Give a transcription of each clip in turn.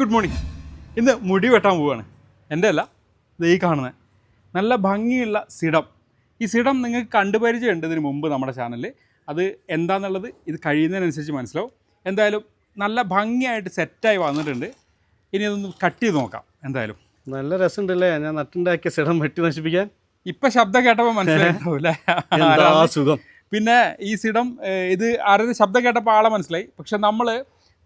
Good morning. ഇന്ന് മുടി വെട്ടാൻ പോവുകയാണ്. എൻ്റെ അല്ല, ഇത് ഈ കാണുന്നത് നല്ല ഭംഗിയുള്ള സിഡം. ഈ സിഡം നിങ്ങൾക്ക് കണ്ടുപരിചയമുണ്ട് ഇതിന് മുമ്പ് നമ്മുടെ ചാനലിൽ. അത് എന്താണെന്നുള്ളത് ഇത് കഴിയുന്നതിനനുസരിച്ച് മനസ്സിലാവും. എന്തായാലും നല്ല ഭംഗിയായിട്ട് സെറ്റായി വന്നിട്ടുണ്ട്. ഇനി അതൊന്ന് കട്ട് ചെയ്ത് നോക്കാം. എന്തായാലും നല്ല രസമുണ്ടല്ലേ ഞാൻ നട്ടുണ്ടാക്കിയ സിഡം വെട്ടി നശിപ്പിക്കാൻ. ഇപ്പം ശബ്ദം കേട്ടപ്പോൾ മനസ്സിലായിട്ടുണ്ടാവില്ലേ സുഖം. പിന്നെ ഈ സിഡം ഇത് ആരുടെ ശബ്ദം കേട്ടപ്പോൾ ആളെ മനസ്സിലായി. പക്ഷെ നമ്മൾ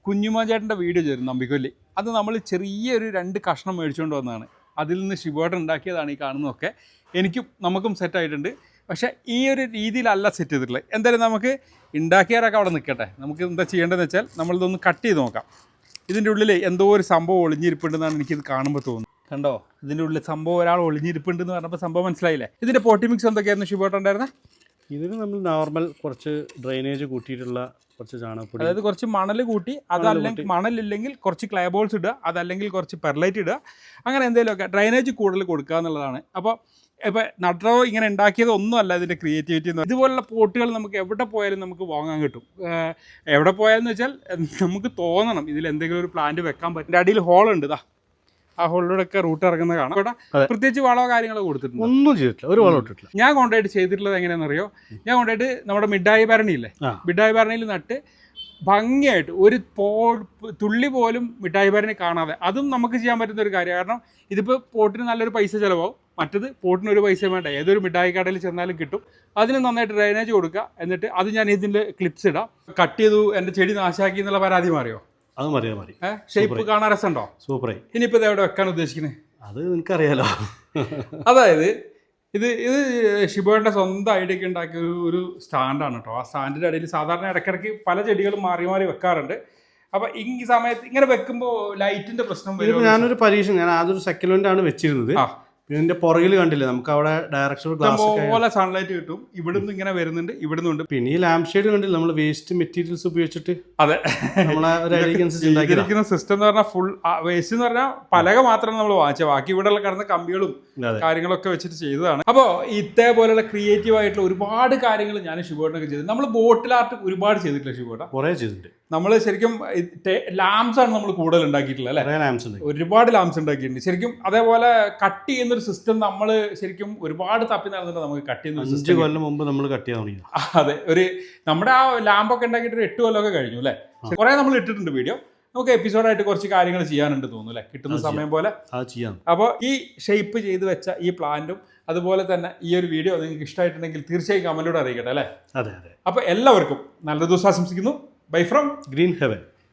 കുഞ്ഞുമോൻ ചേട്ടൻ്റെ വീഡിയോ ചെയ്തു നമ്പിക്കൊല്ലി. അത് നമ്മൾ ചെറിയൊരു 2 കഷ്ണം മേടിച്ചുകൊണ്ട് വന്നതാണ്. അതിൽ നിന്ന് ശിവേട്ടൻ ഉണ്ടാക്കിയതാണ് ഈ കാണുന്നതൊക്കെ. നമുക്കും സെറ്റായിട്ടുണ്ട്. പക്ഷേ ഈ ഒരു രീതിയിലല്ല സെറ്റ് ചെയ്തിട്ടുള്ളത്. എന്തായാലും നമുക്ക് ഉണ്ടാക്കിയവരൊക്കെ അവിടെ നിൽക്കട്ടെ. നമുക്ക് എന്താ ചെയ്യേണ്ടതെന്ന് വെച്ചാൽ നമ്മളിതൊന്ന് കട്ട് ചെയ്ത് നോക്കാം. ഇതിൻ്റെ ഉള്ളിൽ എന്തോ ഒരു സംഭവം ഒളിഞ്ഞിരിപ്പുണ്ടെന്നാണ് എനിക്കിത് കാണുമ്പോൾ തോന്നുന്നത്. കണ്ടോ, ഇതിൻ്റെ ഉള്ളിൽ സംഭവം ഒരാൾ ഒളിഞ്ഞിരിപ്പുണ്ടെന്ന് പറഞ്ഞപ്പോൾ സംഭവം മനസ്സിലായില്ലേ? ഇതിൻ്റെ പോട്ടി മിക്സ് എന്തൊക്കെയായിരുന്നു ശിവേട്ടൻ ഉണ്ടായിരുന്നത്? ഇതിന് നമ്മൾ നോർമൽ കുറച്ച് ഡ്രെയിനേജ് കൂട്ടിയിട്ടുള്ള കുറച്ച് ചാണകപ്പൊടി, അതായത് കുറച്ച് മണൽ കൂട്ടി, അതല്ലെങ്കിൽ മണലില്ലെങ്കിൽ കുറച്ച് ക്ലേ ബോൾസ് ഇടുക, അതല്ലെങ്കിൽ കുറച്ച് പെർലൈറ്റ് ഇടുക, അങ്ങനെ എന്തെങ്കിലുമൊക്കെ ഡ്രൈനേജ് കൂടുതൽ കൊടുക്കുക എന്നുള്ളതാണ്. അപ്പോൾ ഇപ്പോൾ നട്ടോ ഇങ്ങനെ ഉണ്ടാക്കിയത് ഒന്നുമല്ല ഇതിൻ്റെ ക്രിയേറ്റിവിറ്റി എന്ന്. ഇതുപോലുള്ള പോട്ടുകൾ നമുക്ക് എവിടെ പോയാലും നമുക്ക് വാങ്ങാൻ കിട്ടും. എവിടെ പോയാലെന്ന് വെച്ചാൽ നമുക്ക് തോന്നണം ഇതിൽ എന്തെങ്കിലും ഒരു പ്ലാന്റ് വെക്കാൻ പറ്റും. അടിയിൽ ഹോളുണ്ട്, ഇതാ ആ ഹോളിലൂടെയൊക്കെ റൂട്ട് ഇറങ്ങുന്നത് കാണാം. ഇവിടെ പ്രത്യേകിച്ച് വളമോ കാര്യങ്ങളോ കൊടുത്തിട്ടുണ്ട്? ഒന്നും ചെയ്തിട്ടില്ല, ഒരു വളം ഇട്ടിട്ടില്ല. ഞാൻ കൊണ്ടുപോയിട്ട് ചെയ്തിട്ടുള്ളത് എങ്ങനെയാണെന്നറിയോ? ഞാൻ കൊണ്ടുപോയിട്ട് നമ്മുടെ മിഠായി ഭരണിയില്ലേ, മിഠായി ഭരണിയിൽ നട്ട് ഭംഗിയായിട്ട് ഒരു തുള്ളി പോലും മിഠായി ഭരണി കാണാതെ, അതും നമുക്ക് ചെയ്യാൻ പറ്റുന്ന ഒരു കാര്യമാണ്. കാരണം ഇതിപ്പോൾ പോട്ടിന് നല്ലൊരു പൈസ ചിലവാകും, മറ്റത് പോട്ടിന് ഒരു പൈസ വേണ്ട. ഏതൊരു മിഠായി കടയിൽ ചെന്നാലും കിട്ടും. അതിന് നന്നായിട്ട് ഡ്രൈനേജ് കൊടുക്കുക. എന്നിട്ട് അത് ഞാൻ ഇതിൻ്റെ ക്ലിപ്സ് ഇടാം. കട്ട് ചെയ്തു എൻ്റെ ചെടി നാശാക്കി എന്നുള്ള പരാതി മാറിയോ? അത് മതി. ഷേപ്പ് കാണാൻ രസമുണ്ടോ? സൂപ്പറായി. ഇനിയിപ്പോൾ ഇത് എവിടെ വെക്കാൻ ഉദ്ദേശിക്കുന്നത്? അത് നിനക്കറിയാലോ. അതായത് ഇത് ഷിബോയുടെ സ്വന്തം ഐഡിയക്ക് ഉണ്ടാക്കിയ ഒരു സ്റ്റാൻഡാണ് കേട്ടോ. ആ സ്റ്റാൻഡിൻ്റെ ഇടയിൽ സാധാരണ ഇടയ്ക്കിടയ്ക്ക് പല ചെടികളും മാറി മാറി വെക്കാറുണ്ട്. അപ്പോൾ ഈ സമയത്ത് ഇങ്ങനെ വെക്കുമ്പോൾ ലൈറ്റിൻ്റെ പ്രശ്നം വരും. ഞാനൊരു പരീക്ഷ, ഞാൻ ആദ്യം സെക്കൻഡ് ആണ് ഇതിന്റെ പുറകിൽ കണ്ടില്ലേ, നമുക്ക് അവിടെ ഡയറക്ഷൻ പോലെ സൺലൈറ്റ് കിട്ടും. ഇവിടുന്ന് ഇങ്ങനെ വരുന്നുണ്ട്, ഇവിടുന്നുണ്ട്. പിന്നെ ഈ ലാമ്പ് ഷെയ്ഡ് കണ്ടില്ല, നമ്മൾ വേസ്റ്റ് മെറ്റീരിയൽസ് ഉപയോഗിച്ചിട്ട്. അതെ, നമ്മളെ സിസ്റ്റം എന്ന് പറഞ്ഞാൽ ഫുൾ വേസ്റ്റ് എന്ന് പറഞ്ഞാൽ പലക മാത്രം നമ്മൾ വാങ്ങിച്ചത്. ബാക്കി ഇവിടെ കിടന്ന കമ്പികളും കാര്യങ്ങളൊക്കെ വെച്ചിട്ട് ചെയ്തതാണ്. അപ്പോൾ ഇതേപോലെയുള്ള ക്രിയേറ്റീവ് ആയിട്ടുള്ള ഒരുപാട് കാര്യങ്ങൾ ഞാൻ ശിവോട്ടനൊക്കെ ചെയ്തു. നമ്മൾ ബോട്ടിൽ ആർട്ട് ഒരുപാട് ചെയ്തിട്ടില്ല ശിവോട്ട? കുറേ ചെയ്തിട്ടുണ്ട്. നമ്മൾ ശരിക്കും ലാംസ് ആണ് നമ്മൾ കൂടുതൽ ഉണ്ടാക്കിയിട്ടുള്ളത് അല്ലേ? ഒരുപാട് ലാംസ് ഉണ്ടാക്കിയിട്ടുണ്ട് ശരിക്കും. അതേപോലെ കട്ട് ചെയ്യുന്നൊരു സിസ്റ്റം നമ്മൾ ശരിക്കും ഒരുപാട് തപ്പി നടന്നിട്ട് നമുക്ക് കട്ട് ചെയ്യുന്ന 5 കൊല്ലം മുമ്പ് നമ്മൾ കട്ട് ചെയ്യാൻ തുടങ്ങി. അതെ, നമ്മുടെ ആ ലാമ്പൊക്കെ ഉണ്ടാക്കിയിട്ട് 8 കൊല്ലമൊക്കെ കഴിഞ്ഞു അല്ലേ? കുറേ നമ്മൾ ഇട്ടിട്ടുണ്ട് വീഡിയോ. നമുക്ക് എപ്പിസോഡായിട്ട് കുറച്ച് കാര്യങ്ങൾ ചെയ്യാനുണ്ട് തോന്നുന്നു അല്ലേ, കിട്ടുന്ന സമയം പോലെ ചെയ്യാം. അപ്പോൾ ഈ ഷേപ്പ് ചെയ്ത് വെച്ച ഈ പ്ലാന്റും അതുപോലെ തന്നെ ഈ ഒരു വീഡിയോ നിങ്ങൾക്ക് ഇഷ്ടമായിട്ടുണ്ടെങ്കിൽ തീർച്ചയായും കമന്റിലൂടെ അറിയിക്കട്ടെ അല്ലേ? അതെ. അപ്പോൾ എല്ലാവർക്കും നല്ലൊരു ദിവസം ആശംസിക്കുന്നു. Bye from Green Heaven.